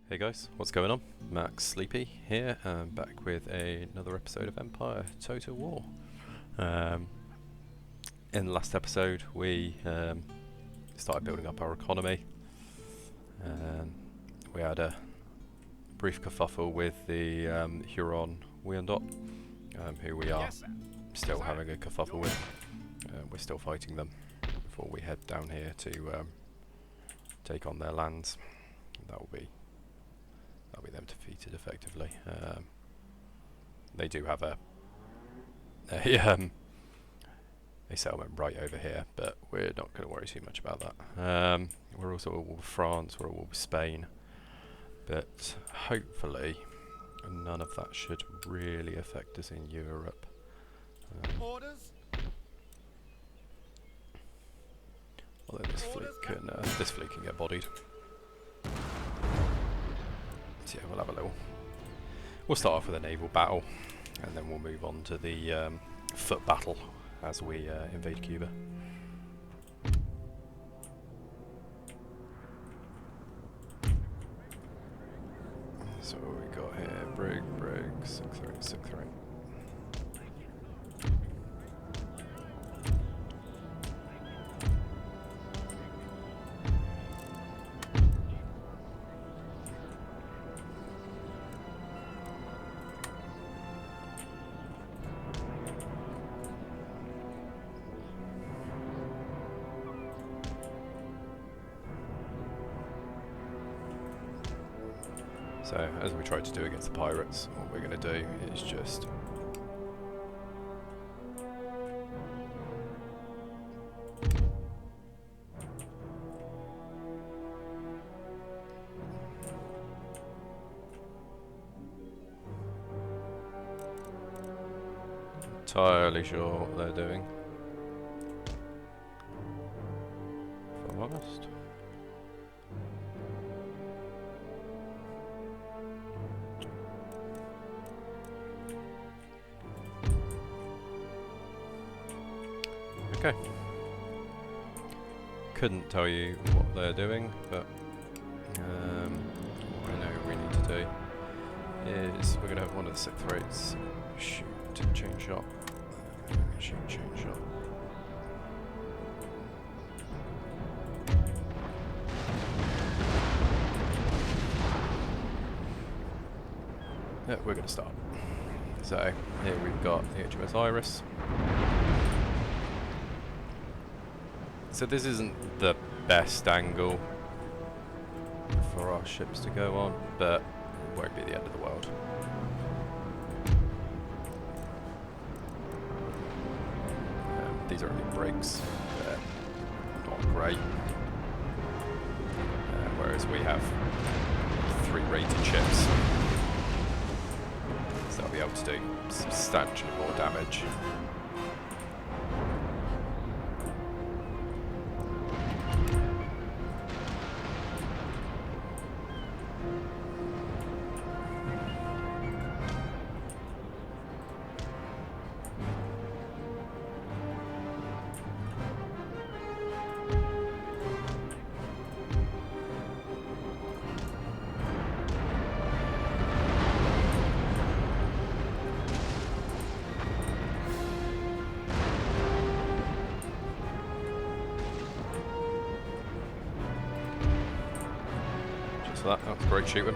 Hey guys, what's going on? Max Sleepy here, back with another episode of Empire Total War. In the last episode we started building up our economy. We had a brief kerfuffle with the Huron Wyandot, who we are still having a kerfuffle with. We're still fighting them before we head down here to take on their lands. That'll be them defeated effectively. They do have a settlement right over here, but we're not going to worry too much about that. We're also at war with France, we're at war with Spain, but hopefully none of that should really affect us in Europe. Orders. Although this fleet can get bodied. So yeah, we'll start off with a naval battle, and then we'll move on to the foot battle as we invade Cuba. So what we got here, brig, 638. So, as we tried to do against the pirates, what we're going to do is just entirely sure what they're doing, if I'm honest. Okay. Couldn't tell you what they're doing, but what I know we need to do is we're going to have one of the 6th rates shoot chain shot. Shoot chain shot. Yeah, we're going to start. So here we've got the HMS Iris. So this isn't the best angle for our ships to go on, but it won't be the end of the world. These are only brigs, they're not great. Whereas we have 3 rated ships, so they'll be able to do substantially more damage. That was great shooting.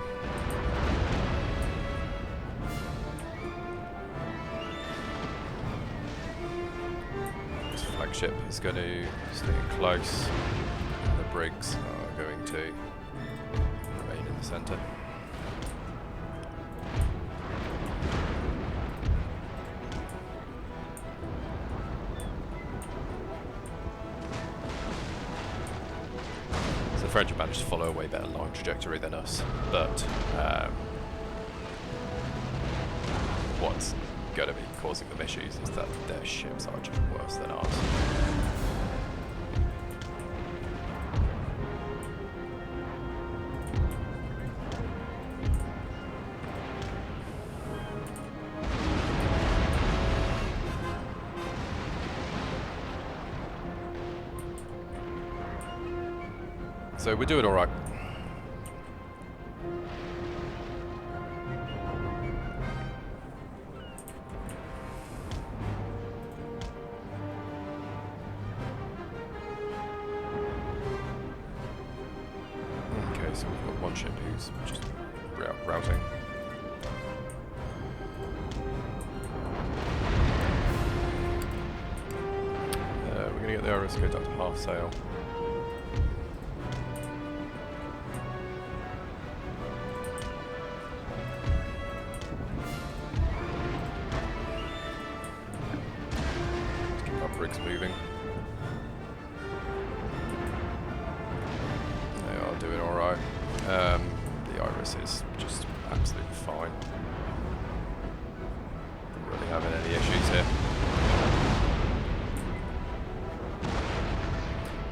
This flagship is going to stay close, and the brigs are going to remain in the centre. The French have managed to follow a way better line trajectory than us, but what's going to be causing them issues is that their ships are just worse than ours. So we're doing alright. ship who's just routing. We're going to get the Iris go down to half sail. Let's keep our brigs moving. They are doing alright. The Iris is just absolutely fine. Not really having any issues here.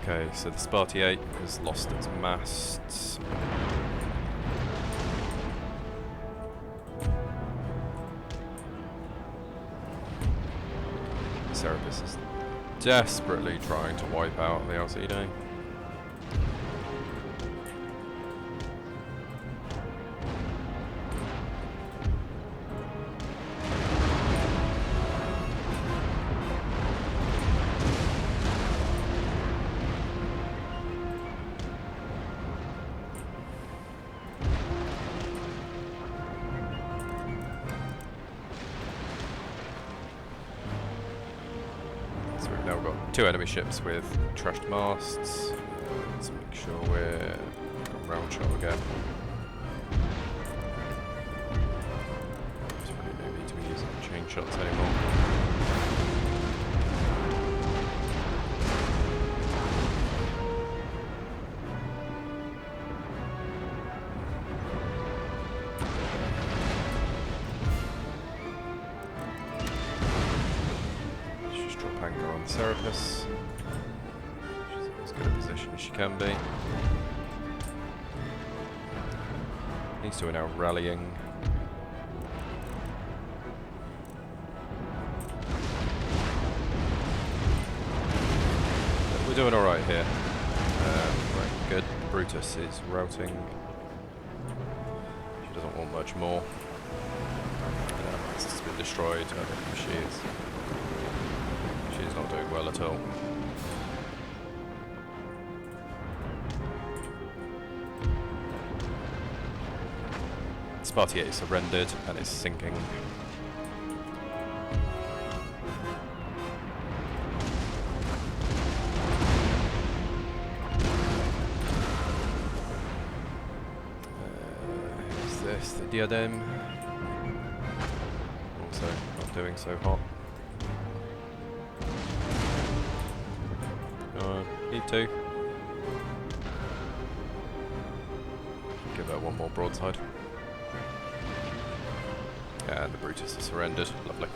Okay, so the Sparty 8 has lost its masts. Serapis is desperately trying to wipe out the LCD. Now we've got 2 enemy ships with trashed masts. Let's make sure we're round shot again. There's really no need to be using chain shots anymore. Anchor on Serapis. She's in as good a position as she can be. These two are now rallying. We're doing alright here. Right, good. Brutus is routing. She doesn't want much more. This has been destroyed. I don't think she is. She's not doing well at all. Sparty 8 surrendered and is sinking. Is this the Diadem? Also not doing so hot. Need to. Give her one more broadside. And the Brutus has surrendered. Lovely.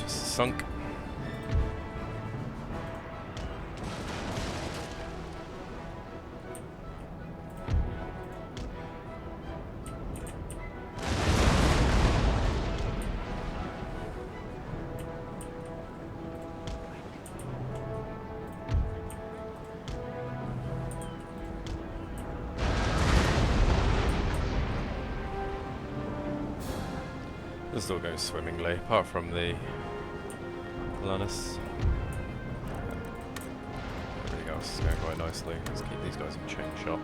Sunk. This all goes swimmingly, apart from the Polarnus. Everything else is going quite nicely. Let's keep these guys in chain shot.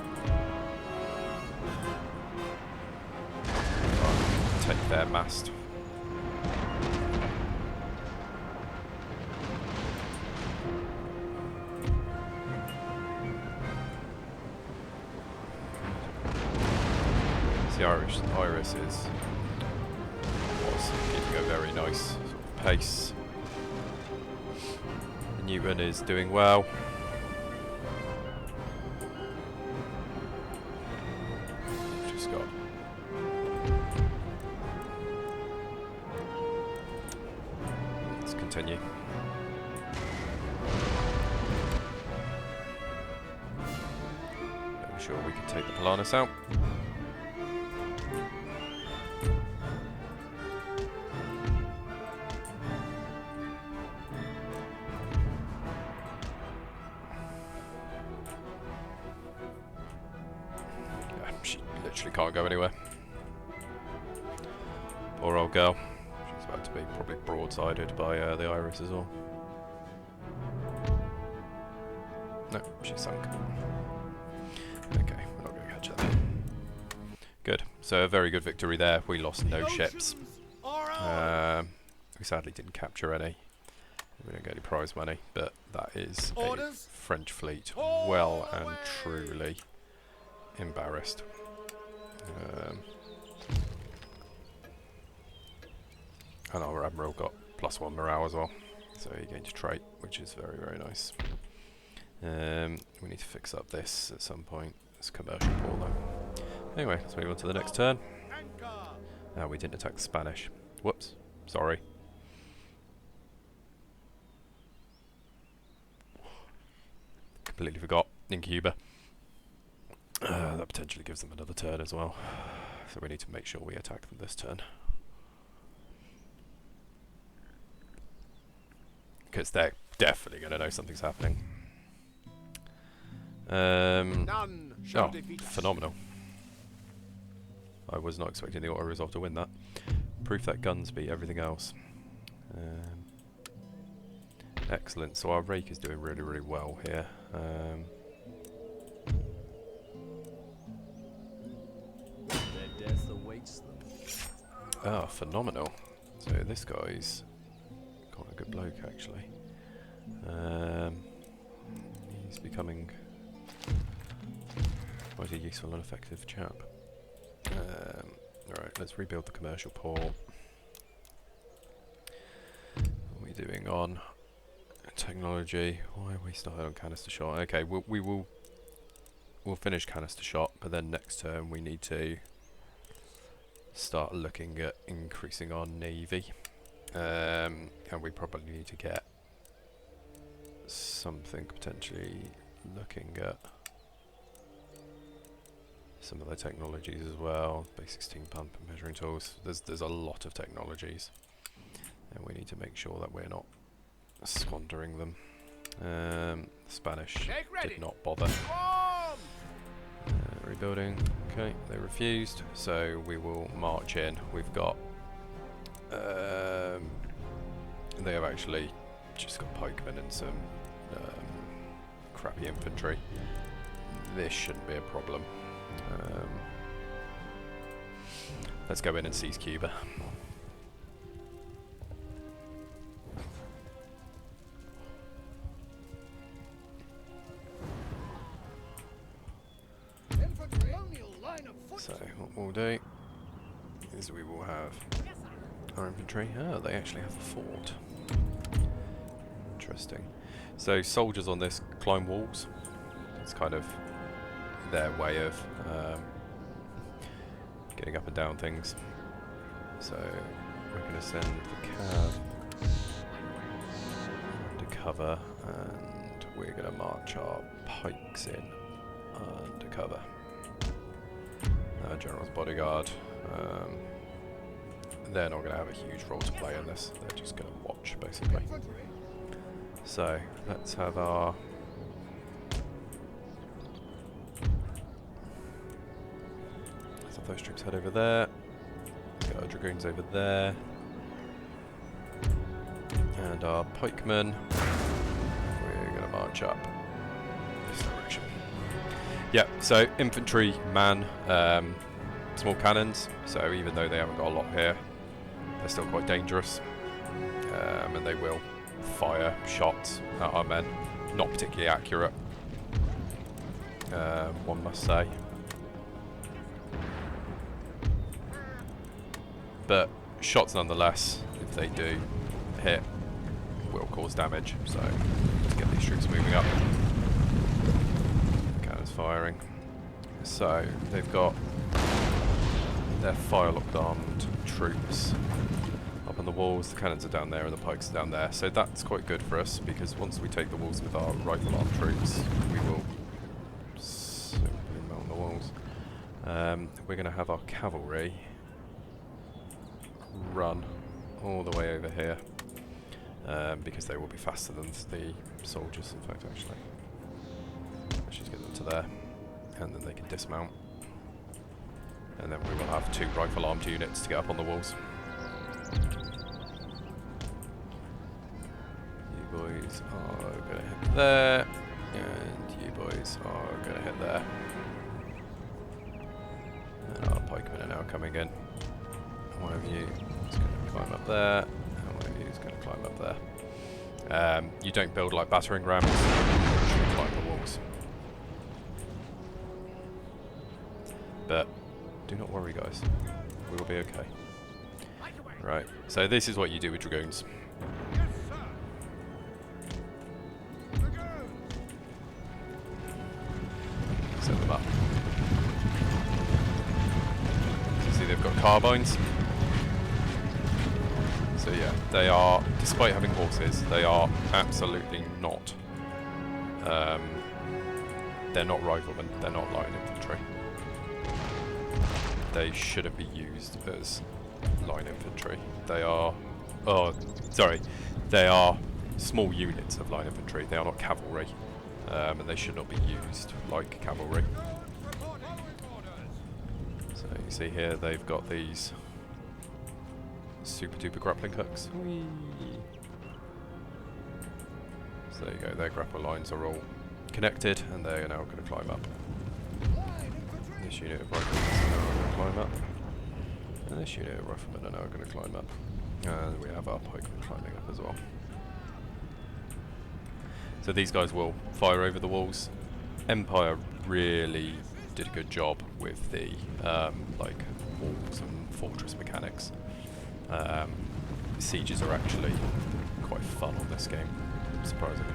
Take their mast. The Iris was keeping a very nice sort of pace. Newton is doing well. Just got let's continue. I'm sure we can take the Polarnus out. literally can't go anywhere. Poor old girl. She's about to be probably broadsided by the Iris as well. No, she sunk. Okay, we're not going to catch her there. Good. So a very good victory there. We lost no ships. We sadly didn't capture any. We don't get any prize money, but that is a French fleet well and truly embarrassed. And our admiral got +1 morale as well, so he gained a trait, which is very, very nice. We need to fix up this at some point. It's commercial port though. Anyway, let's move on to the next turn. We didn't attack the Spanish. Whoops, sorry. Completely forgot in Cuba. That potentially gives them another turn as well. So we need to make sure we attack them this turn. Because they're definitely going to know something's happening. Oh, phenomenal. I was not expecting the auto resolve to win that. Proof that guns beat everything else. Excellent. So our rake is doing really, really well here. Their death awaits them. Oh, phenomenal. So this guy's quite a good bloke, actually. He's becoming quite a useful and effective chap. Alright, let's rebuild the commercial port. What are we doing on technology? Why are we starting on canister shot? Okay, we'll finish canister shot, but then next turn we need to start looking at increasing our navy. And we probably need to get something potentially looking at some of the technologies as well. Basic steam pump and measuring tools. There's a lot of technologies, and we need to make sure that we're not squandering them. Spanish did not bother. Rebuilding. Okay, they refused, so we will march in. We've got they have actually just got pikemen and some crappy infantry. This shouldn't be a problem. Let's go in and seize Cuba. So what we'll do is we will have our infantry. Oh, they actually have a fort. Interesting. So soldiers on this climb walls. It's kind of their way of getting up and down things. So we're going to send the cav under cover, and we're going to march our pikes in under cover. General's bodyguard. They're not going to have a huge role to play in this. They're just going to watch, basically. So let's have our those troops head over there. Get our dragoons over there, and our pikemen. We're going to march up this direction. Yeah. So infantry, man, small cannons. So even though they haven't got a lot here, they're still quite dangerous, and they will fire shots at our men. Not particularly accurate, one must say. But shots nonetheless, if they do hit, will cause damage. So let's get these troops moving up. Cannons firing. So they've got their fire-locked armed troops up on the walls. The cannons are down there and the pikes are down there. So that's quite good for us, because once we take the walls with our rifle-armed troops, we will simply mount the walls. We're going to have our cavalry run all the way over here, because they will be faster than the soldiers, in fact, actually. Let's just get them to there, and then they can dismount. And then we will have 2 rifle armed units to get up on the walls. You boys are going to hit there, and you boys are going to hit there. And our pikemen are now coming in. One of you is going to climb up there, and one of you is going to climb up there. You don't build like battering rams, you climb the walls. But do not worry, guys, we will be okay. Right, so this is what you do with dragoons. Set them up. So see, they've got carbines. So yeah, they are, despite having horses, they are absolutely not. They're not riflemen. They're not light infantry. They shouldn't be used as line infantry. They are, they are small units of line infantry. They are not cavalry, and they should not be used like cavalry. So you see here, they've got these super duper grappling hooks. Whee. So there you go, their grapple lines are all connected, and they are now going to climb up. This unit of riflemen are now going to climb up, and this unit of riflemen are now going to climb up, and we have our pikemen climbing up as well. So these guys will fire over the walls. Empire really did a good job with the like walls and fortress mechanics. Sieges are actually quite fun on this game, surprisingly.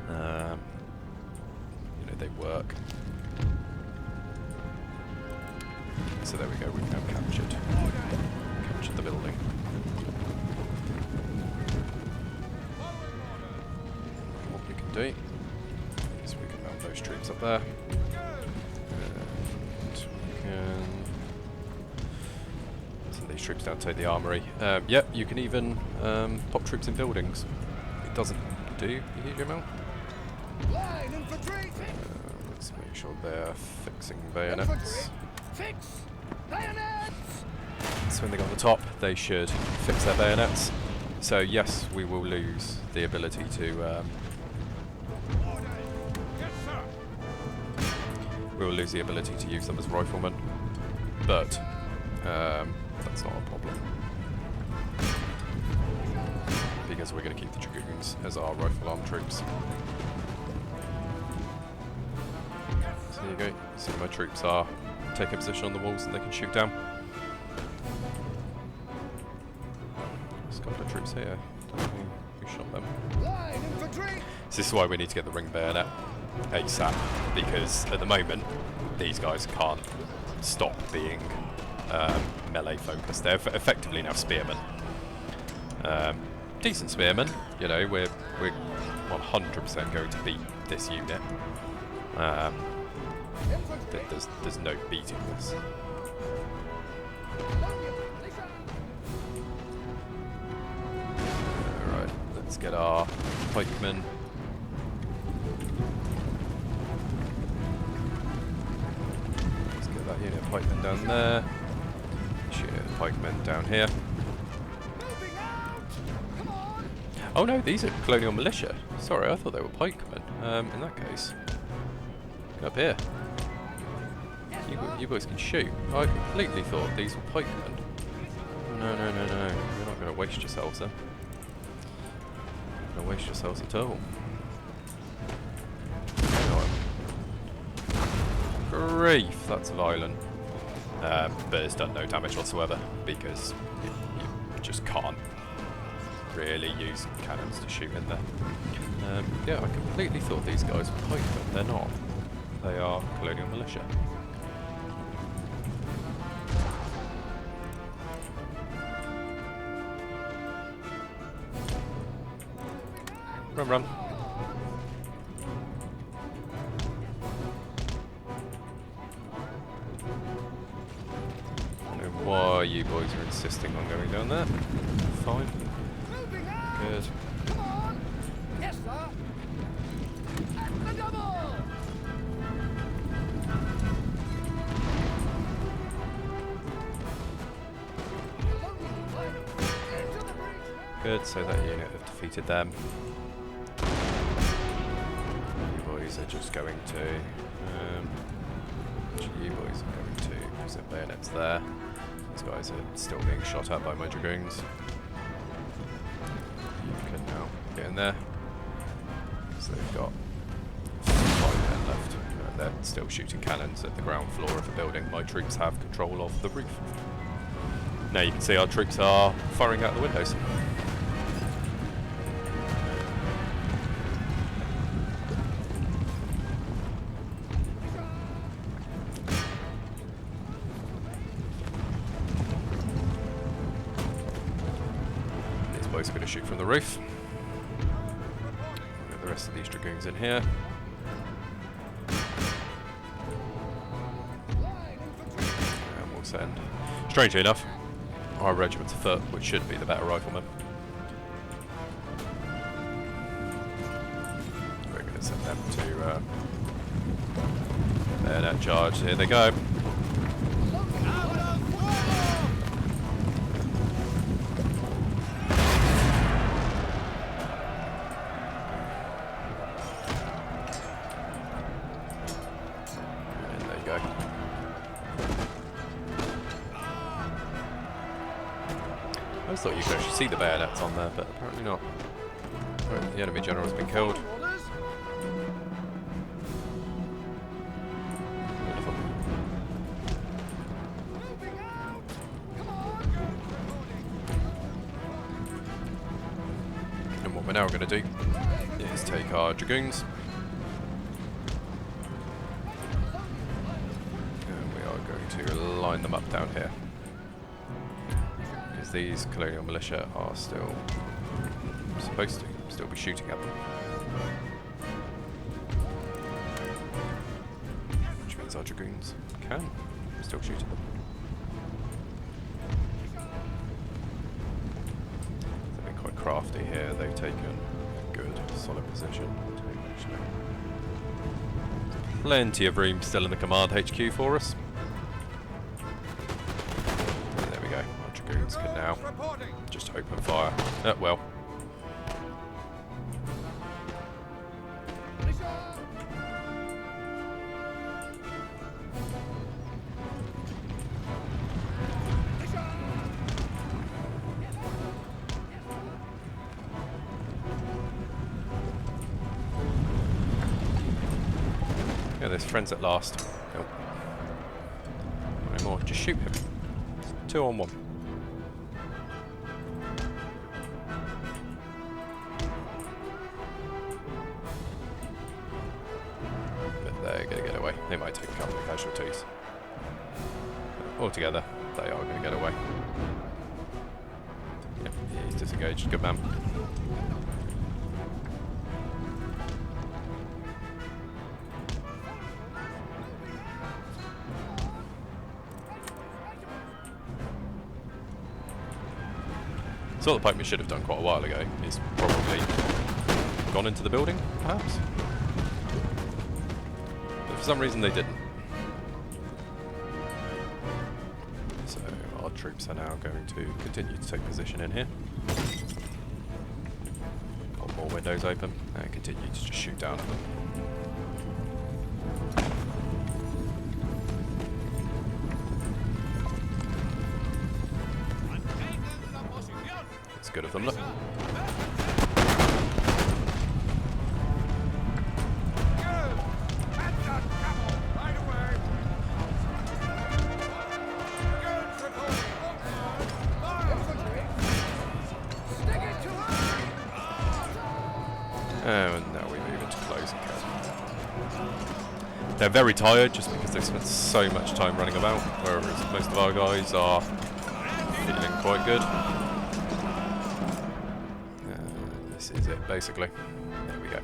You know, they work. So there we go, we've now captured the building. What we can do is we can mount those troops up there. And we can send these troops down to the armory. Yep, you can even pop troops in buildings. It doesn't do a huge amount. Let's make sure they're fixing bayonets. Fix bayonets! So when they go on the top, they should fix their bayonets. So yes, we will lose the ability to use them as riflemen, but that's not a problem because we're going to keep the dragoons as our rifle armed troops. So there you go. So my troops are taking position on the walls and they can shoot down. There's a couple of troops here. Don't know who shot them. So this is why we need to get the ring bayonet ASAP, because at the moment these guys can't stop being melee focused. They're effectively now spearmen. Decent spearmen, you know, we're 100% going to beat this unit. There's no beating this. Alright, let's get our pikemen. Let's get that unit of pikemen down there. This unit of pikemen down here. Oh no, these are colonial militia. Sorry, I thought they were pikemen. In that case, get up here. You boys can shoot. I completely thought these were pikemen. No. You're not going to waste yourselves then. You're not going to waste yourselves at all. Grief, that's violent. But it's done no damage whatsoever because you just can't really use cannons to shoot in there. Yeah, I completely thought these guys were pikemen. They're not. They are colonial militia. Run. I don't know why you boys are insisting on going down there. Fine. Good. Come on! Yes, sir! At the double! Good, so that unit have defeated them. You boys are just going to... you boys are going to present bayonets there. These guys are still being shot at by my dragoons. You can now get in there. So they've got 5 men left. They're still shooting cannons at the ground floor of the building. My troops have control of the roof. Now you can see our troops are firing out the windows. These boys are going to shoot from the roof. We've got the rest of these dragoons in here. And we'll send, strangely enough, our regiment of foot, which should be the better riflemen. We're going to send them to bayonet charge. Here they go. And there you go. I always thought you could actually see the bayonets on there, but apparently not. Right, the enemy general's been killed. Orders. Wonderful. Moving out. Come on. And what we're now going to do is take our dragoons. And we are going to line them up down here. Because these colonial militia are still supposed to still be shooting at them. Which means our dragoons can still shoot at them. They've been quite crafty here. They've taken a good, solid position. There's plenty of room still in the command HQ for us. There we go. Our dragoons can now Reporting. just open fire. Well. Yeah, there's friends at last. Nope. No more. Just shoot him. 2 on 1. But they're going to get away. They might take a couple of casualties. But altogether, they are going to get away. Yep, he's disengaged. Good man. So what the pikemen should have done quite a while ago is probably gone into the building, perhaps? But for some reason they didn't. So our troops are now going to continue to take position in here. Got more windows open and continue to just shoot down at them. It's good of them, look. And now we move into closing care. They're very tired just because they've spent so much time running about, whereas most of our guys are feeling quite good. This is it, basically. There we go.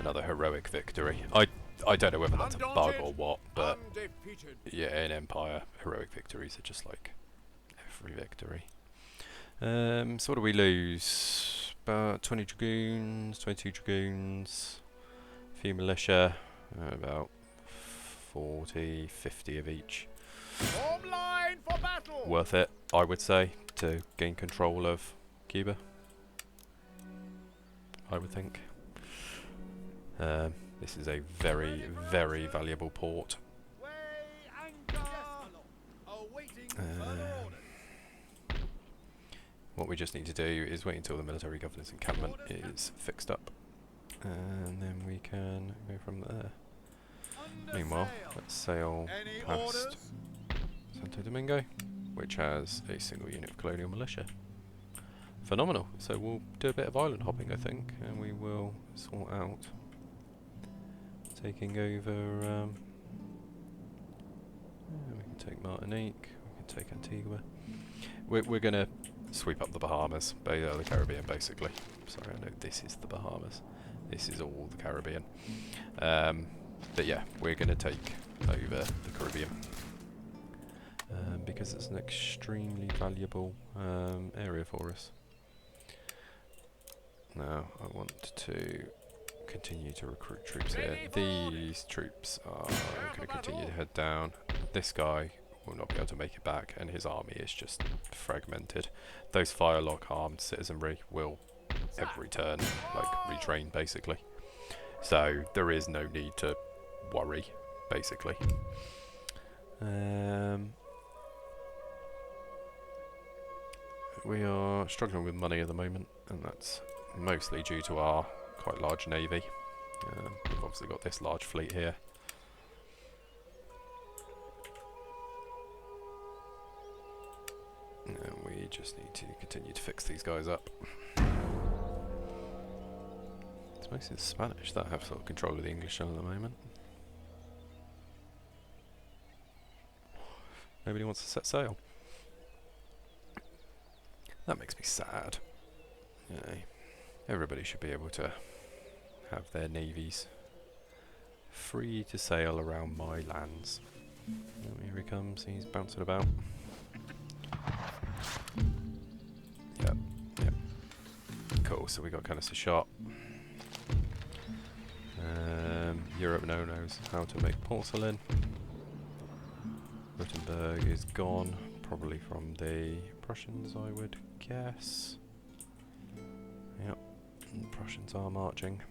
Another heroic victory. I don't know whether that's a bug or what, but yeah, in Empire, heroic victories are just like every victory. So what do we lose? About 20 dragoons, 22 dragoons, a few militia, about 40, 50 of each. Form line for battle. Worth it, I would say, to gain control of Cuba, I would think. This is a very, very valuable port. Weigh anchor. Awaiting further orders. What we just need to do is wait until the military governance encampment is fixed up, and then we can go from there. Under Meanwhile, sail. let's sail Any past orders? Santo Domingo, which has a single unit of colonial militia. Phenomenal. So we'll do a bit of island hopping, I think, and we will sort out taking over. We can take Martinique. We can take Antigua. We're gonna sweep up the Bahamas, the Caribbean, basically. Sorry, I know this is the Bahamas. This is all the Caribbean. But yeah, we're gonna take over the Caribbean. Because it's an extremely valuable area for us. Now, I want to continue to recruit troops here. These troops are going to continue to head down. This guy will not be able to make it back, and his army is just fragmented. Those firelock armed citizenry will, every turn, like, retrain, basically. So, there is no need to worry, basically. We are struggling with money at the moment, and that's mostly due to our quite large navy. We've obviously got this large fleet here. And we just need to continue to fix these guys up. It's mostly the Spanish that have sort of control of the English at the moment. Nobody wants to set sail. That makes me sad. You know, everybody should be able to have their navies free to sail around my lands. Oh, here he comes, he's bouncing about. Yep, yep. Cool, so we got canister shot. Europe now knows how to make porcelain. Württemberg is gone, probably from the Prussians, I would guess. Yep, and the Prussians are marching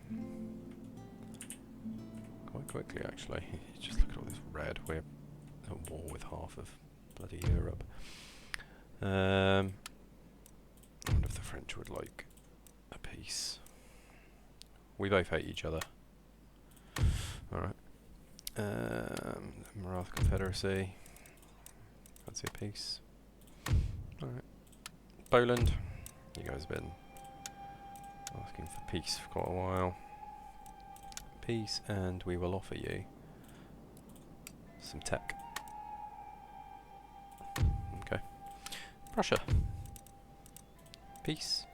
quite quickly, actually. Just look at all this red. We're at war with half of bloody Europe. I wonder if the French would like a peace. We both hate each other. Alright. Marath Confederacy. Fancy a peace. Alright. Poland. You guys have been asking for peace for quite a while. Peace, and we will offer you some tech. Okay. Prussia. Peace.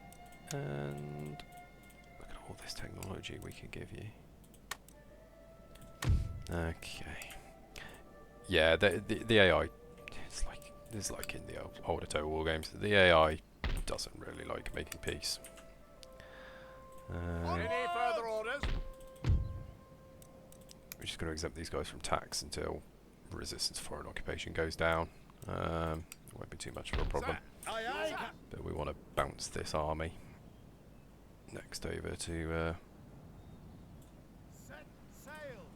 And look at all this technology we could give you. Okay. Yeah, the AI, it's like in the older Total War games, the AI doesn't really like making peace. Any further orders? We're just going to exempt these guys from tax until resistance to foreign occupation goes down. It won't be too much of a problem. Aye, aye. But we want to bounce this army next over to Set sail.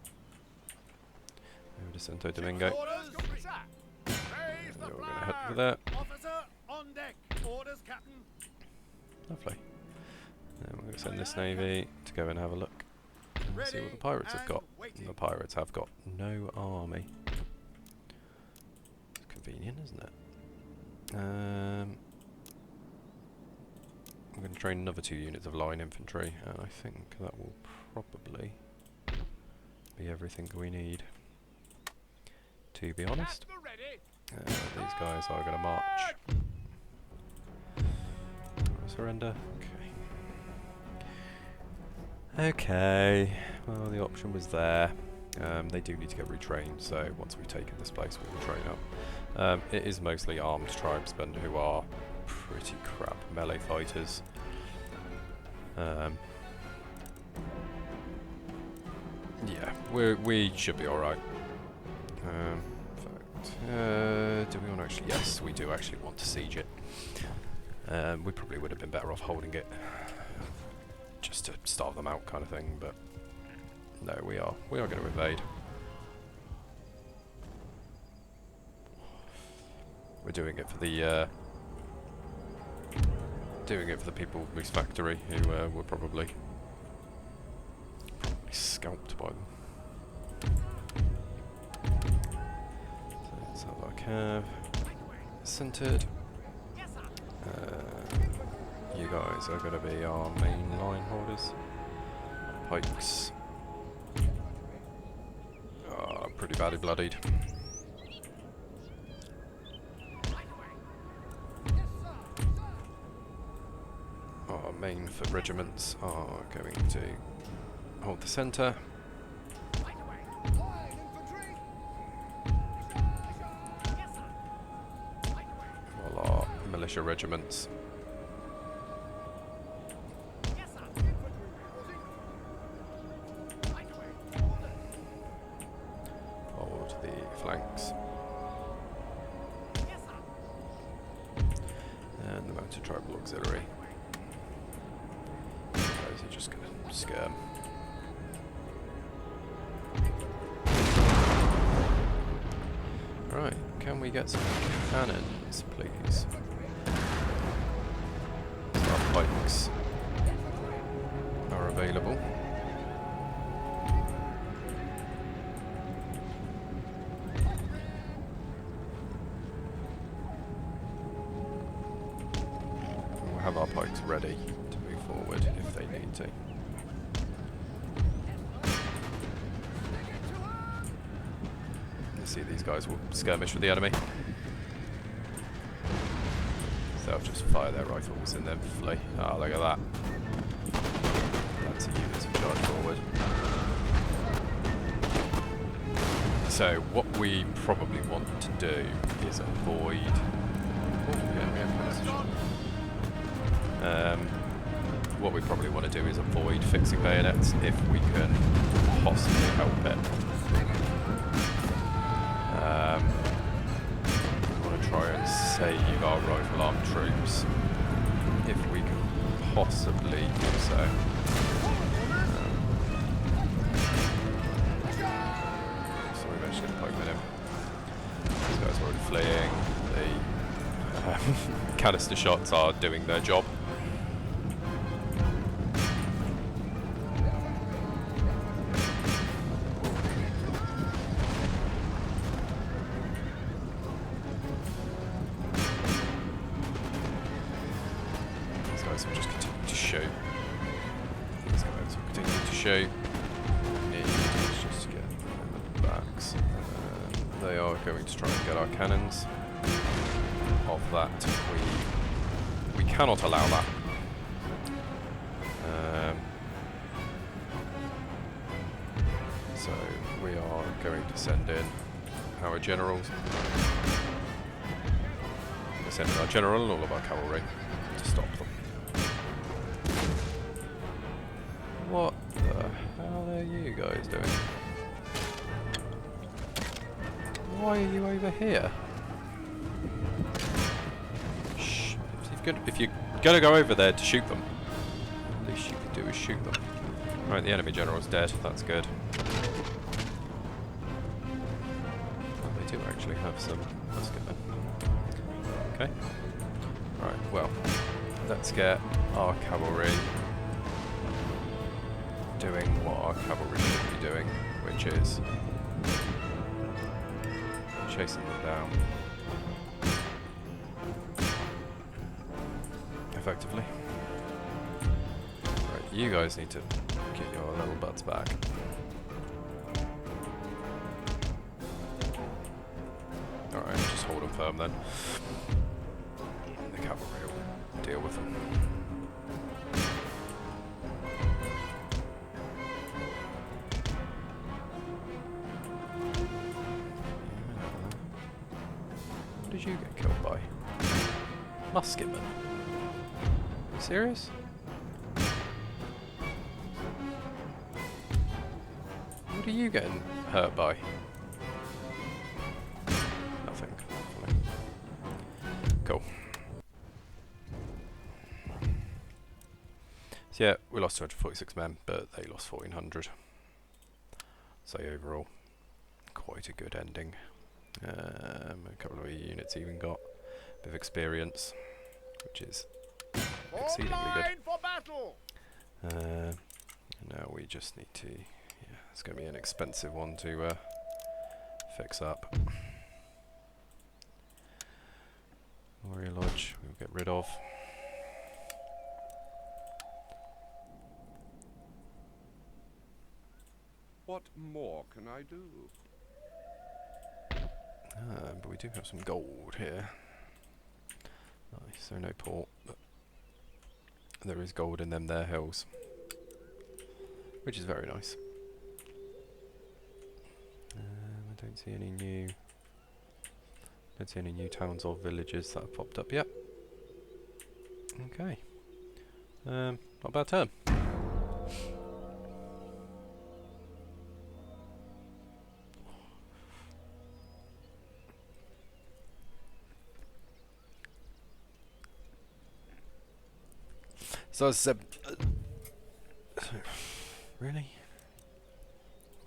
Santo Domingo. Orders. Raise the So we're going to head flag. for that. Officer on deck. Orders, Captain. Lovely. Then we're going to send this navy to go and have a look and see what the pirates have got. And the pirates have got no army. It's convenient, isn't it? I'm going to train another 2 units of line infantry, and I think that will probably be everything we need. To be honest, these guys are going to march. Surrender. Okay. Okay. Well, the option was there. They do need to get retrained, so once we've taken this place, we'll train up. It is mostly armed tribesmen who are pretty crap melee fighters. Yeah, we should be alright. In fact, do we want to actually... Yes, we do actually want to siege it. We probably would have been better off holding it just to starve them out kind of thing, but no, we are going to invade. We're doing it for the people of Moose Factory who were probably scalped by them. So let's have our cav centered. You guys are going to be our main line holders. Pikes are pretty badly bloodied. Our main foot regiments are going to hold the centre. While our militia regiments hold the flanks. And the mounted tribal auxiliary. Those are just going to scare them. Right, can we get some cannons, please? Our pikes are available. We'll have our pikes ready to move forward if they need to. You see these guys will skirmish with the enemy. So they'll just fire their rifles and then flee. Ah, look at that. That's a unit to charge forward. So what we probably want to do is avoid... Oh, yeah, we have position. What we probably want to do is avoid fixing bayonets if we can possibly help it. We want to try and save our rifle armed troops if we can possibly do so. So we're actually going to poke at him. These guys are already fleeing. The canister shots are doing their job. Will just continue to shoot. These guys will continue to shoot. Need just to get the backs. They are going to try and get our cannons. Of that, we cannot allow that. So we are going to send in our generals. We're sending our general and all of our cavalry to stop them. What the hell are you guys doing? Why are you over here? Shh. If you're gonna go over there to shoot them, the least you could do is shoot them. Right, the enemy general's dead. That's good. Well, they do actually have some. That's good then. Okay. Right. Well, let's get our cavalry doing what our cavalry should be doing, which is chasing them down effectively. Right, you guys need to get your little butts back. Alright, just hold them firm then. The cavalry will deal with them. What did you get killed by? Musketman? Are you serious? What are you getting hurt by? Nothing. Cool. yeah, we lost 246 men, but they lost 1400. So overall, quite a good ending. A couple of units even got a bit of experience, which is exceedingly good. For battle. Now we just need to, yeah, it's going to be an expensive one to fix up. Warrior Lodge, we'll get rid of. What more can I do? But we do have some gold here. Nice, so no port, but there is gold in them there hills, which is very nice. I don't see any new towns or villages that have popped up yet. Okay, not a bad turn. So as I said, really?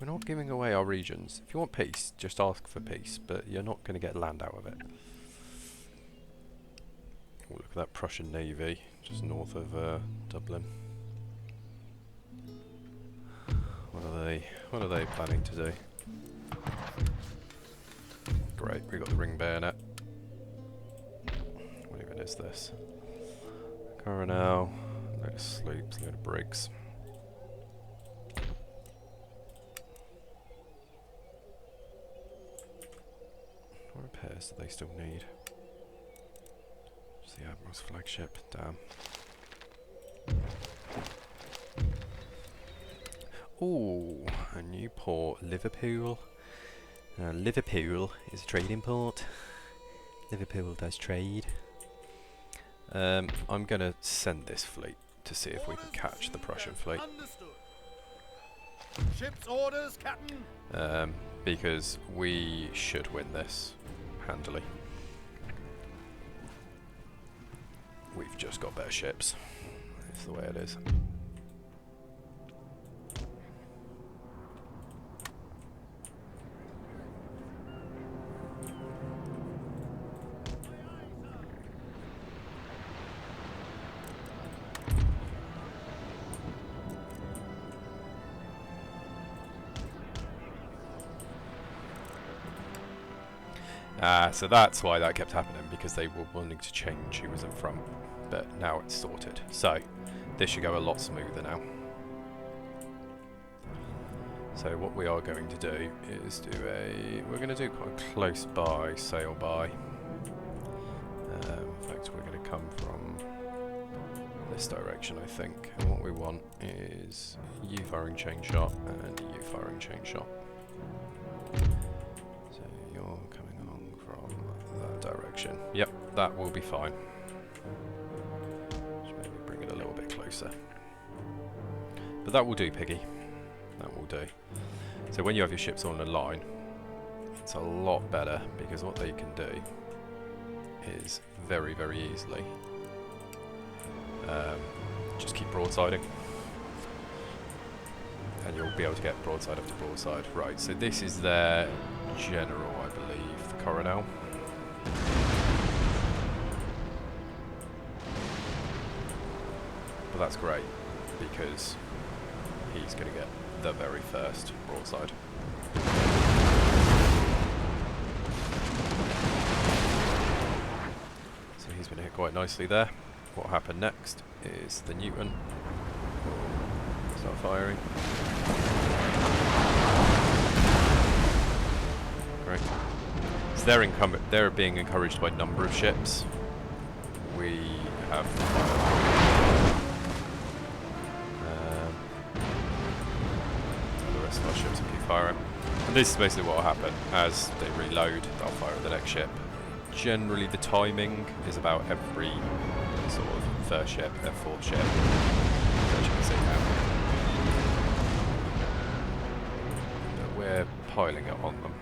We're not giving away our regions. If you want peace, just ask for peace, but you're not going to get land out of it. Oh, look at that Prussian navy, just north of Dublin. What are they planning to do? Great, we got the ring bayonet. What even is this? Coronel. Load of sloops, load of brigs. What repairs do they still need? Just the Admiral's flagship, damn. Ooh, a new port, Liverpool. Liverpool is a trading port. Liverpool does trade. I'm gonna send this fleet to see if we can catch the Prussian fleet. Understood. Ship's orders, Captain. Because we should win this handily. We've just got better ships. It's the way it is. So that's why that kept happening, because they were wanting to change who was in front, but now it's sorted. So this should go a lot smoother now. So what we are going to do is we're going to do quite a close by sail by. In fact, we're going to come from this direction, I think. And what we want is U firing chain shot and U firing chain shot. So you're coming along from that direction. Yep, that will be fine. Just maybe bring it a little bit closer. But that will do, Piggy. That will do. So when you have your ships on a line, it's a lot better, because what they can do is very, very easily just keep broadsiding, and you'll be able to get broadside after broadside. Right, so this is their general, I believe, the Coronel. But that's great, because he's going to get the very first broadside. So he's been hit quite nicely there. What happened next is the Newton will start firing. Great. So they're being encouraged by number of ships. We have the rest of our ships will keep firing. And this is basically what will happen. As they reload, they'll fire at the next ship. Generally the timing is about every sort of first ship, their fourth ship, as you can see now. But we're piling it on them.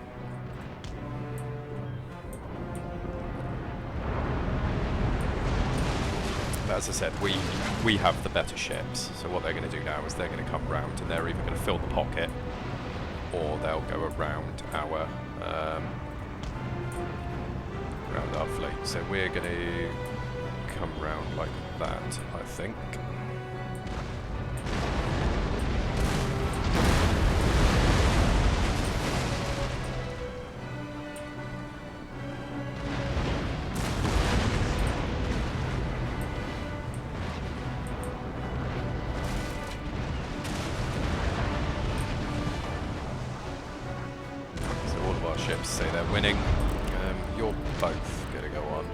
as I said, we have the better ships. So what they're going to do now is they're going to come round and they're either going to fill the pocket, or they'll go around our fleet. So we're going to come round like that, I think. Ships say they're winning. You're both going to go on.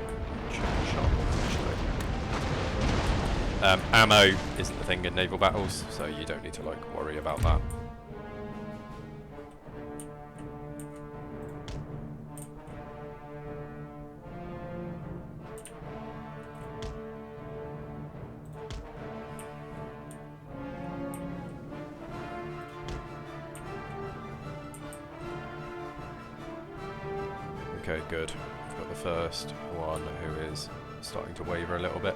Ammo isn't the thing in naval battles, so you don't need to like worry about that. Okay, good. We've got the first one who is starting to waver a little bit.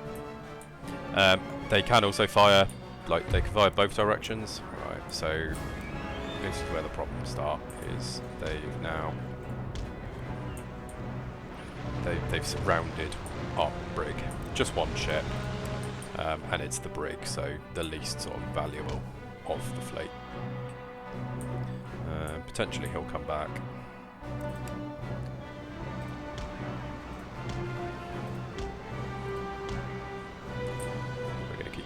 They can also fire, like they can fire both directions. Right, so this is where the problems start. Is they've surrounded our brig, just one ship, and it's the brig, so the least sort of valuable of the fleet. Potentially he'll come back.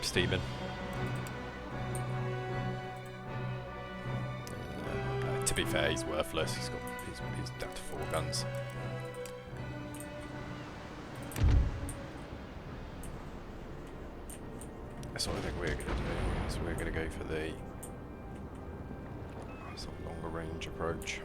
Steaming. To be fair, he's worthless. He's down to 4 guns. So I think we're going to do is we're going to go for the sort of longer range approach.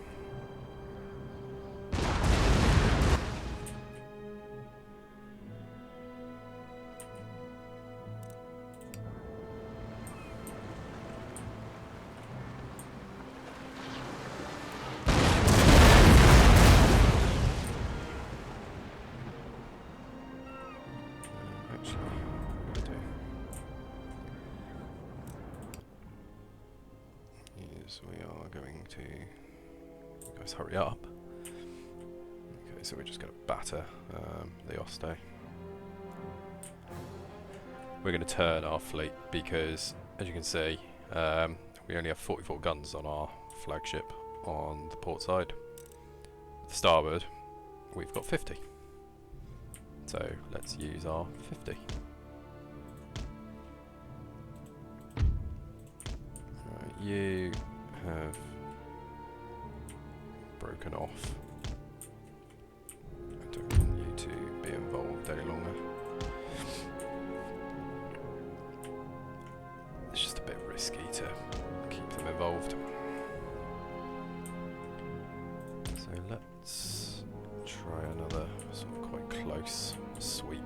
We are going to, you guys hurry up. Okay, so we're just going to batter the Oste. We're going to turn our fleet because, as you can see, we only have 44 guns on our flagship on the port side. The starboard, we've got 50. So let's use our 50. You have broken off. I don't want you to be involved any longer. It's just a bit risky to keep them involved. So let's try another sort of quite close sweep.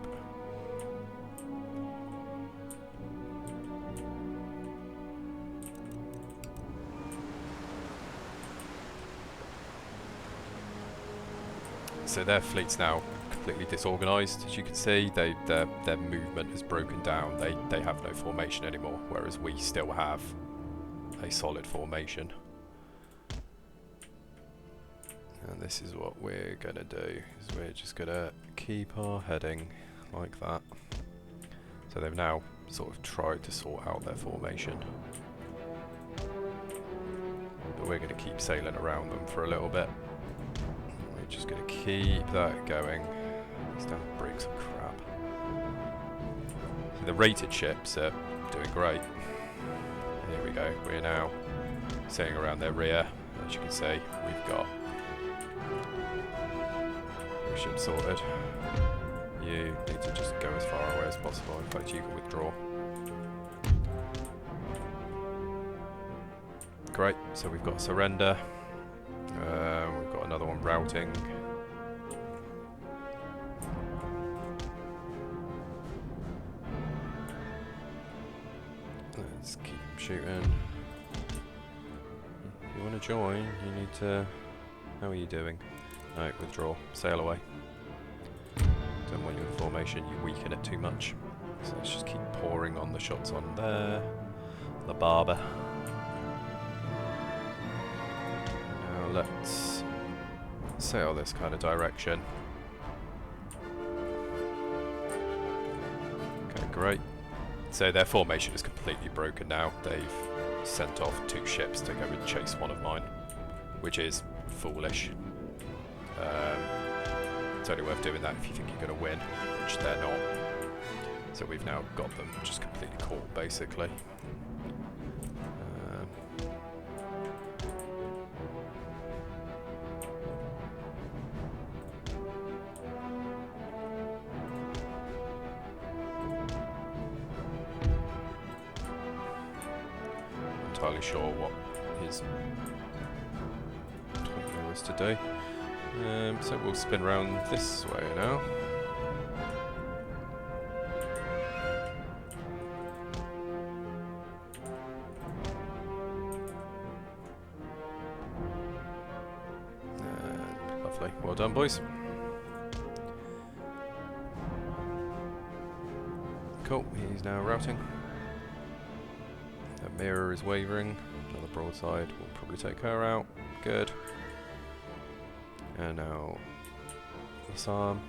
So their fleet's now completely disorganised, as you can see. Their movement has broken down. They have no formation anymore, whereas we still have a solid formation. And this is what we're going to do, is we're just going to keep our heading like that. So they've now sort of tried to sort out their formation. But we're going to keep sailing around them for a little bit. Just going to keep that going. These damn brigs are crap. So the rated ships are doing great. Here we go. We're now sailing around their rear. As you can see, we've got your ship sorted. You need to just go as far away as possible. In fact, you can withdraw. Great. So we've got surrender. We've got another one routing. Let's keep shooting. If you want to join, you need to... How are you doing? No, withdraw. Sail away. Don't want you in formation, you weaken it too much. So let's just keep pouring on the shots on there. The barber. Now let's sail this kind of direction. Okay, great. So their formation is completely broken now. They've sent off 2 ships to go and chase one of mine, which is foolish. It's only worth doing that if you think you're going to win, which they're not. So we've now got them just completely caught, basically. Entirely sure what his Tokyo is to do. So we'll spin around this way now. Lovely. Well done, boys. Cool. He's now routing. That mirror is wavering. Another broadside will probably take her out. Good. And now this arm.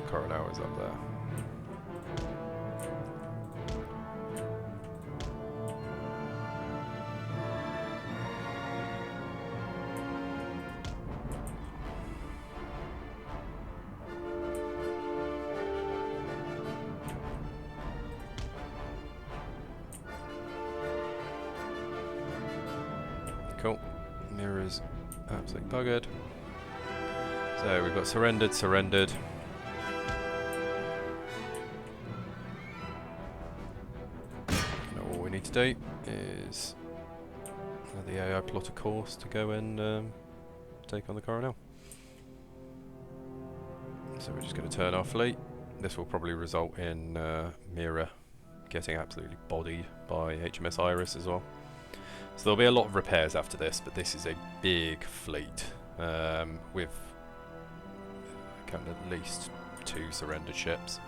Coronel is up there. Cool. Mirrors absolutely buggered. So we've got surrendered. Now all we need to do is let the AI plot a course to go and take on the Coronel. So we're just going to turn our fleet. This will probably result in Mira getting absolutely bodied by HMS Iris as well. So there'll be a lot of repairs after this, but this is a big fleet with at least 2 surrendered ships.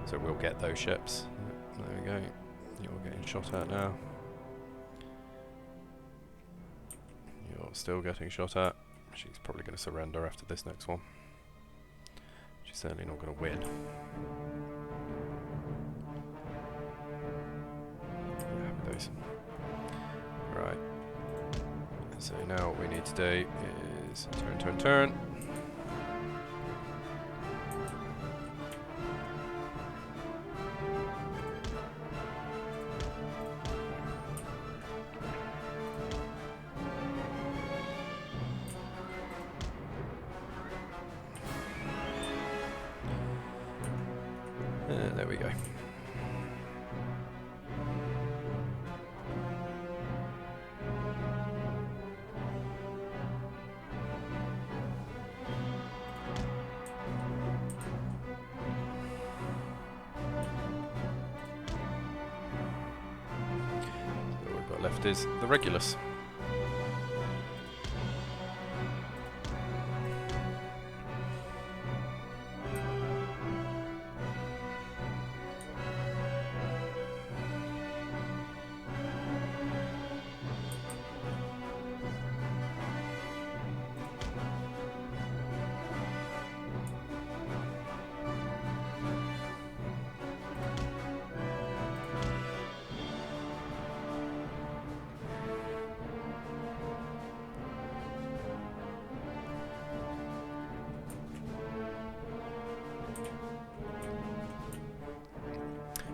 So we'll get those ships. There we go. You're getting shot at now. You're still getting shot at. She's probably going to surrender after this next one. She's certainly not going to win. Yeah, those. Right. So now what we need to do is turn. There we go. So what we've got left is the Regulus.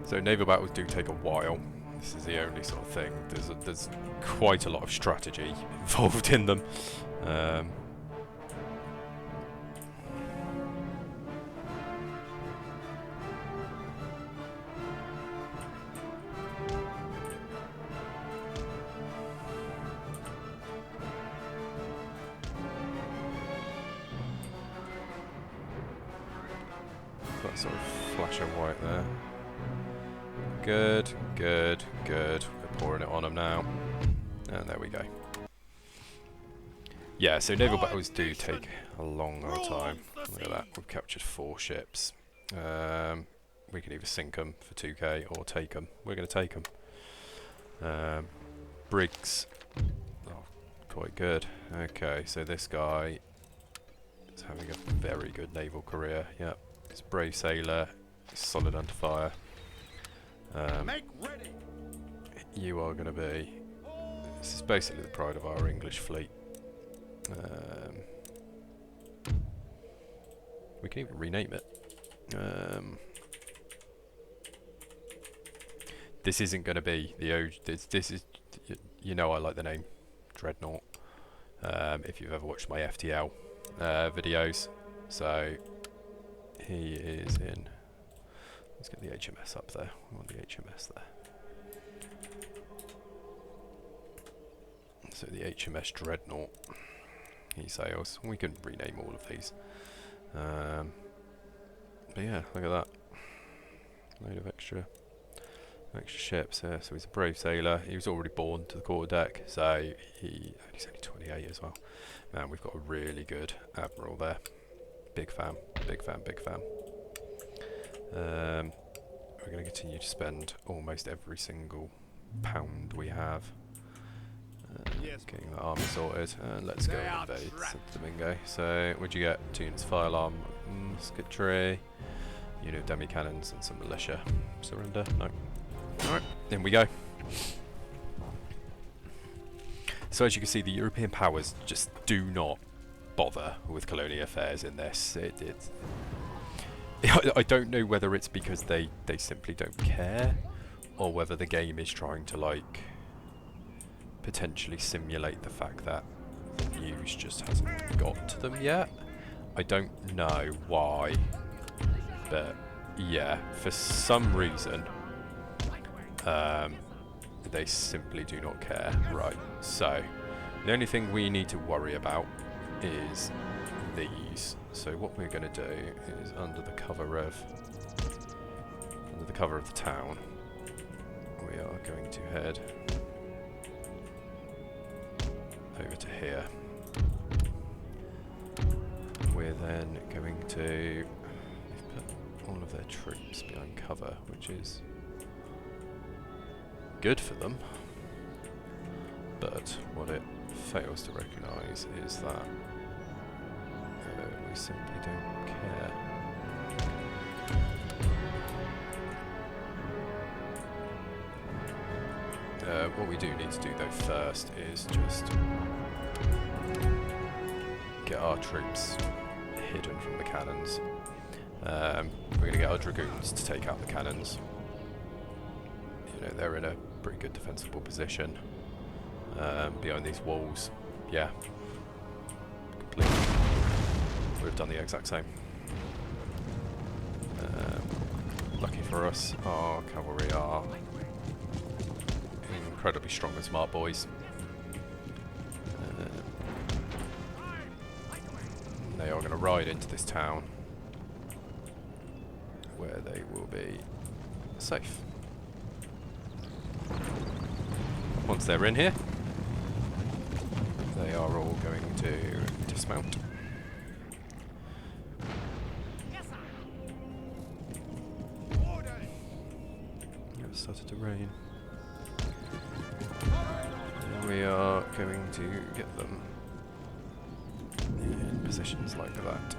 So naval battles do take a while. This is the only sort of thing. There's quite a lot of strategy involved in them. That sort of flash of white there. Good. We're pouring it on them now. And there we go. Yeah, so naval battles do take a long old time. Look at that, we've captured 4 ships. We can either sink them for 2k or take them. We're going to take them. Briggs. Oh, quite good. Okay, so this guy is having a very good naval career. Yep, he's a brave sailor. He's solid under fire. Make ready. You are going to be... This is basically the pride of our English fleet. We can even rename it. This isn't going to be the this is, you know, I like the name Dreadnought. If you've ever watched my FTL videos, so he is in. Let's get the HMS up there. We want the HMS there. So the HMS Dreadnought. He sails. We can rename all of these. But yeah, look at that. Load of extra ships here. So he's a brave sailor. He was already born to the quarterdeck, so he's only 28 as well. Man, we've got a really good admiral there. Big fan, big fan, big fan. We're going to continue to spend almost every single pound we have. Getting that army sorted, and let's go and invade Santo Domingo. So, what'd you get? 2 units fire alarm, musketry, unit of demi cannons, and some militia. Surrender? No. Alright, in we go. So, as you can see, the European powers just do not bother with colonial affairs in this. I don't know whether it's because they simply don't care, or whether the game is trying to, like, potentially simulate the fact that the news just hasn't got to them yet. I don't know why, but yeah, for some reason they simply do not care. Right, so the only thing we need to worry about is these. So what we're going to do is under the cover of the town, we are going to head over to here. We're then going to put all of their troops behind cover, which is good for them, but what it fails to recognise is that we simply don't care. What we do need to do though first is just get our troops hidden from the cannons. We're going to get our dragoons to take out the cannons. You know, they're in a pretty good defensible position behind these walls. Yeah, completely. We've done the exact same. Lucky for us, our cavalry are incredibly strong and smart boys. They are going to ride into this town where they will be safe. Once they're in here, they are all going to dismount. It started to rain. And we are going to get them in positions like that.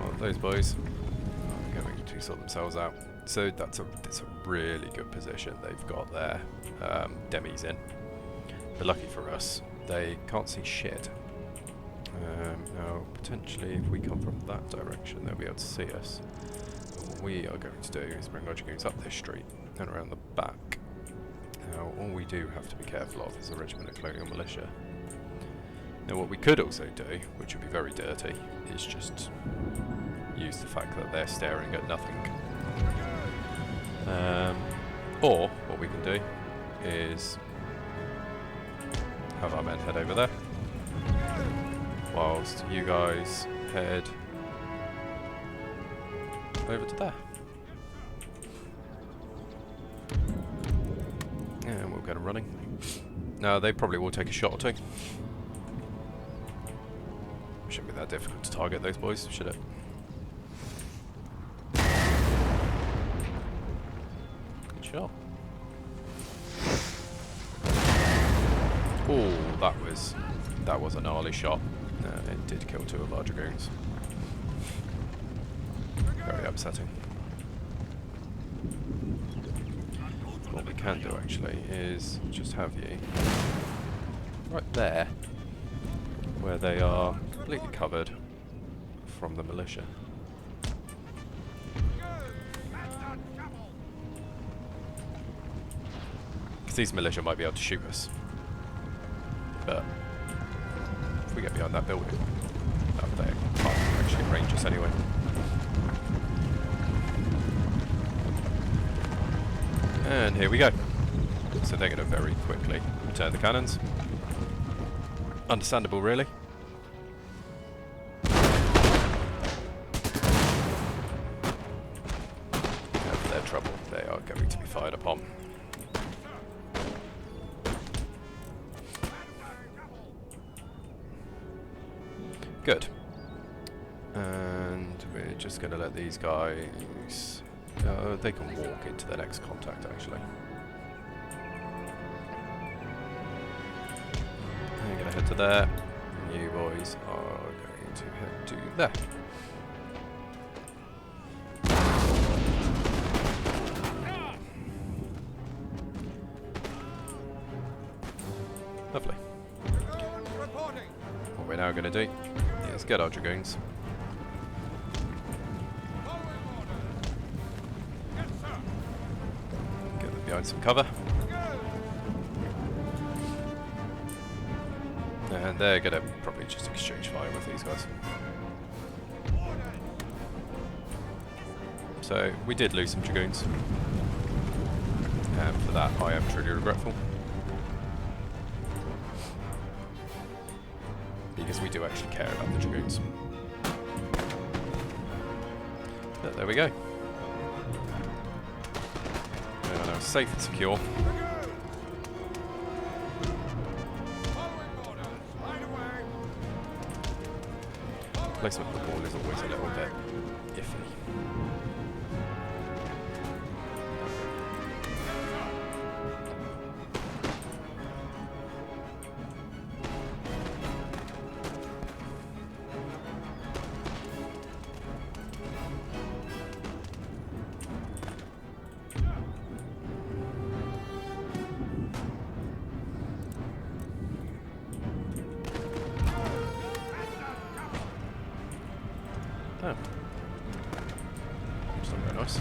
Oh, those boys are going to sort themselves out. So that's a really good position they've got there. Demi's in. But lucky for us, they can't see shit. Now, potentially, if we come from that direction, they'll be able to see us. What we are going to do is bring our dragoons up this street and around the back. Now, all we do have to be careful of is a regiment of colonial militia. Now, what we could also do, which would be very dirty, is just use the fact that they're staring at nothing. Or, what we can do is have our men head over there, whilst you guys head over to there. And we'll get them running. Now, they probably will take a shot or two. Shouldn't be that difficult to target those boys, should it? Good shot. Oh, that was a gnarly shot. It did kill 2 of our dragoons. Very upsetting. What we can do actually is just have you right there, where they are completely covered from the militia. Because these militia might be able to shoot us. But if we get behind that building, they can't actually range us anyway. And here we go. So they're going to very quickly return the cannons. Understandable, really. And for their trouble, they are going to be fired upon. Good. And we're just going to let these guys... they can walk into the next contact, actually. They're going to head to there. And you boys are going to head to there. Lovely. What we're now going to do is get our dragoons. Get them behind some cover. And they're going to probably just exchange fire with these guys. So we did lose some dragoons. And for that I am truly regretful. Because we do actually care about the dragoons. But there we go. They are now safe and secure. Placement of the ball is always a little bit iffy. Oh. It's not very nice.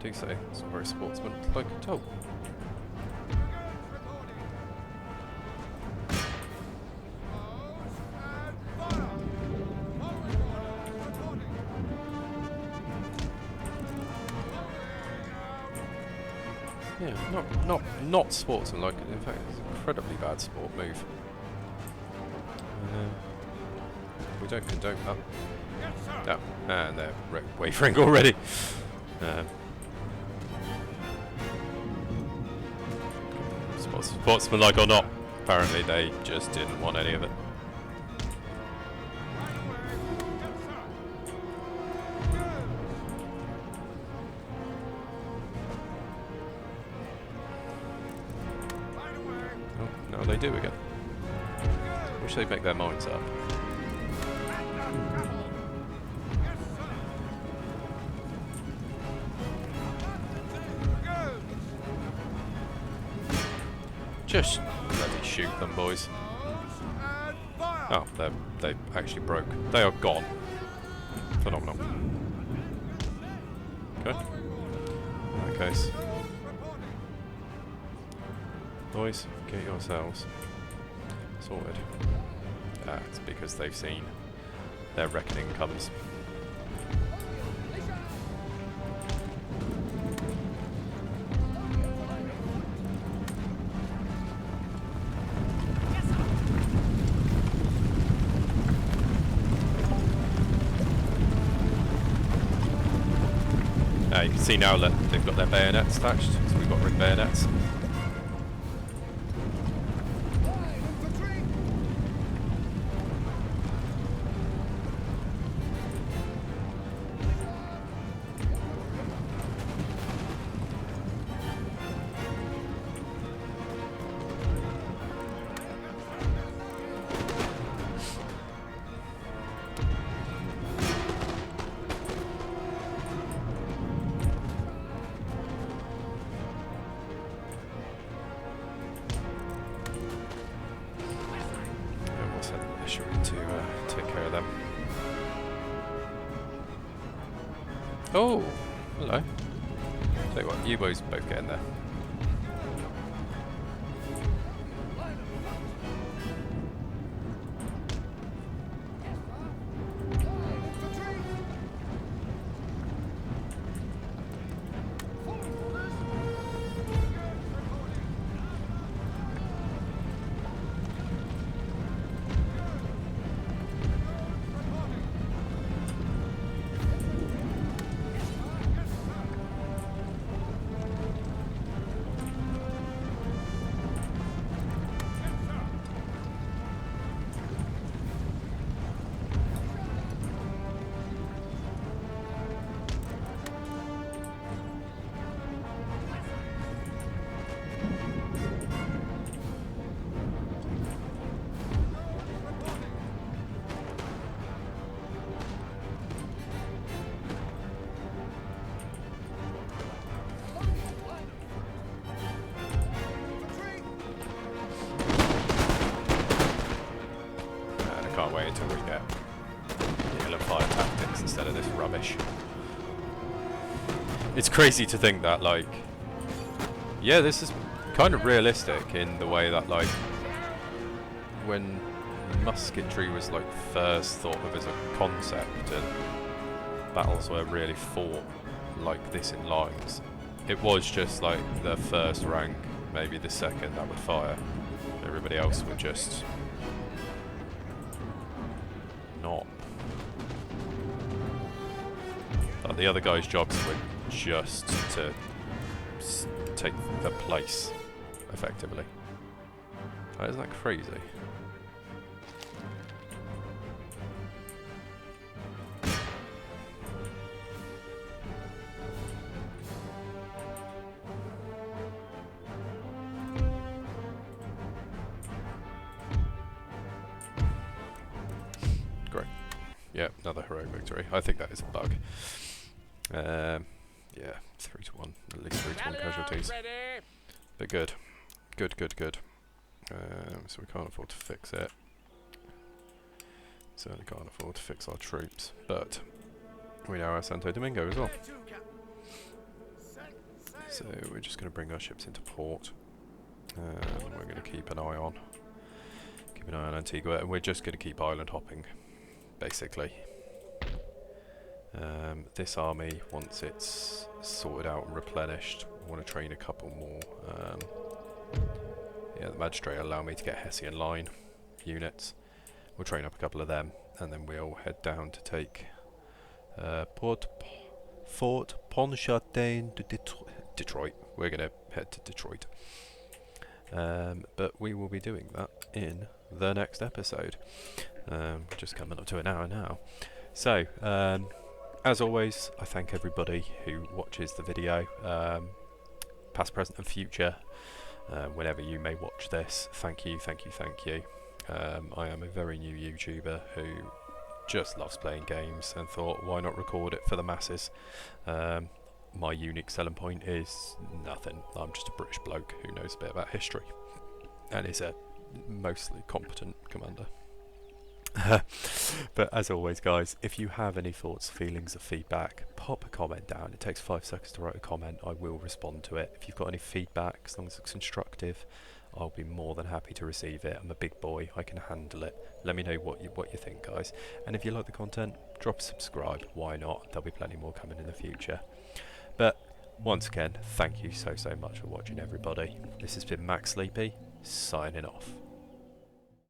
I do say it's not very sportsmanlike at all. Yeah, not sportsmanlike. In fact, it's an incredibly bad sport move. We don't condone that. Oh, and they're wavering already. Sportsmanlike or not, apparently they just didn't want any of it. Oh, now they do again. Wish they'd make their minds up. Just bloody shoot them, boys. Oh, they actually broke. They are gone. Phenomenal. Okay. In that case, boys, get yourselves sorted. It's because they've seen their reckoning comes. you can see now that they've got their bayonets attached, so we've got ring bayonets. To take care of them. Oh, hello. Tell you what, you boys both get in there. Can't wait until we get Hill and Fire tactics instead of this rubbish. It's crazy to think that, like, yeah, this is kind of realistic in the way that, like, when musketry was like first thought of as a concept and battles were really fought like this in lines, it was just like the first rank, maybe the second, that would fire. Everybody else would just not. Like the other guys' jobs were just to take the place, effectively. Isn't that crazy? Great. Yep, another heroic victory. I think that is a bug. Yeah, 3-1. At least 3-1 casualties. But good. Good, good, good. So we can't afford to fix it. Certainly can't afford to fix our troops. But we now have Santo Domingo as well. So we're just going to bring our ships into port. We're going to keep an eye on Antigua, and we're just going to keep island hopping, basically. This army, once it's sorted out and replenished, I want to train a couple more. Yeah, the magistrate will allow me to get Hessian line units. We'll train up a couple of them, and then we'll head down to take Fort Pontchartrain to Detroit. We're going to head to Detroit. But we will be doing that in the next episode. Just coming up to an hour now. So, as always, I thank everybody who watches the video, past, present and future. Whenever you may watch this, thank you, thank you, thank you. I am a very new YouTuber who just loves playing games and thought, why not record it for the masses? My unique selling point is nothing. I'm just a British bloke who knows a bit about history and is a mostly competent commander. But as always, guys, if you have any thoughts, feelings or feedback, pop a comment down. It takes 5 seconds to write a comment. I will respond to it. If you've got any feedback, as long as it's constructive, I'll be more than happy to receive it. I'm a big boy, I can handle it. Let me know what you think, guys. And if you like the content, drop a subscribe. Why not? There'll be plenty more coming in the future. But once again, thank you so much for watching, everybody. This has been Max Sleepy, signing off.